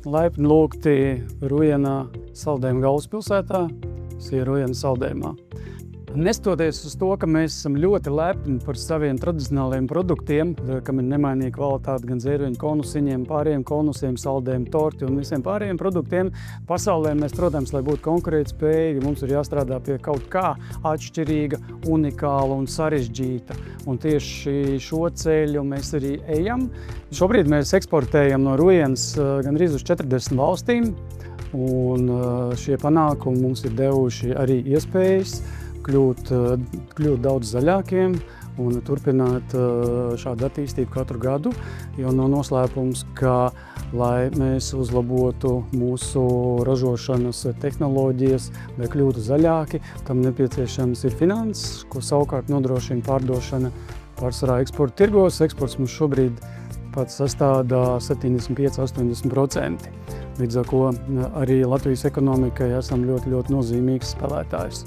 Laipni lūgti Rujenā saldējuma galvaspilsētā, tas ir Rujenas saldējumā. Nestoties uz to, ka mēs esam ļoti lepni par saviem tradicionāliem produktiem, kam ir nemainīga kvalitāte gan dzērveņu konusiņiem, pārējiem konusiem, saldējumu torti un visiem pārējiem produktiem, pasaulē mēs, protams, lai būtu konkurētspējīgi, mums ir jāstrādā pie kaut kā atšķirīga, unikāla un sarežģīta. Un tieši šo ceļu mēs arī ejam. Šobrīd mēs eksportējam no Rujenas gandrīz uz 40 valstīm, un šie panākumi mums ir devuši arī iespējas kļūt daudz zaļākiem un turpināt šādu attīstību katru gadu, jo nav noslēpums, ka, lai mēs uzlabotu mūsu ražošanas tehnoloģijas, lai kļūtu zaļāki, tam nepieciešams ir finanses, ko savukārt nodrošina pārdošana pārsvarā eksporta tirgos. Eksports mums šobrīd pats sastādā 75–80%. Līdz ar ko arī Latvijas ekonomikai esam ļoti nozīmīgs spēlētājs.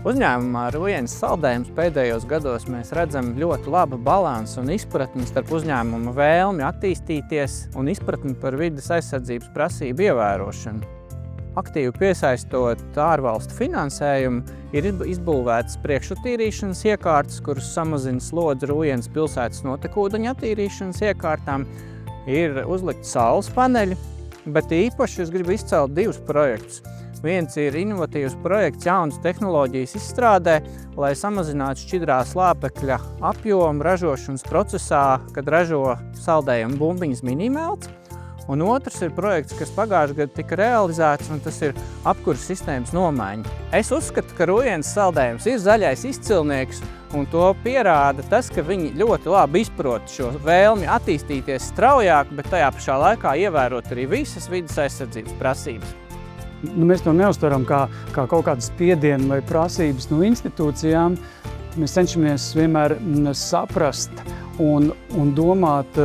Uzņēmumā Rujenas saldējums pēdējos gados mēs redzam ļoti labu balansu un izpratni starp uzņēmuma vēlmi attīstīties un izpratni par vides aizsardzības prasību ievērošanu. Aktīvi piesaistot ārvalstu finansējumu, ir izbūvētas priekšattīrīšanas iekārtas, kuras samazina slodzi Rujenas pilsētas notekūdeņa attīrīšanas iekārtām, ir uzlikti saules paneļi, bet īpaši es gribu izcelt divus projektus. Viens ir inovatīvs projekts jaunas tehnoloģijas izstrādē, lai samazinātu šķidrā slāpekļa apjomu ražošanas procesā, kad ražo saldējuma bumbiņas minimelts. Un otrs ir projekts, kas pagājušajā gadā tika realizēts, un tas ir apkuras sistēmas nomaiņa. Es uzskatu, ka Rujenas saldējums ir zaļais izcilnieks, un to pierāda tas, ka viņi ļoti labi izprot šo vēlmi attīstīties straujāk, bet tajā pašā laikā ievērot arī visas vides aizsardzības prasības. Mēs to neuztveram kā kaut kādu spiedienu vai prasības no institūcijām. Mēs cenšamies vienmēr saprast un domāt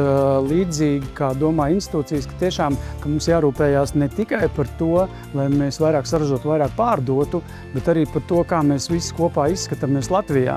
līdzīgi, kā domā institūcijas, ka tiešām ka mums jārūpējās ne tikai par to, lai mēs vairāk saražotu, vairāk pārdotu, bet arī par to, kā mēs visi kopā izskatāmies Latvijā.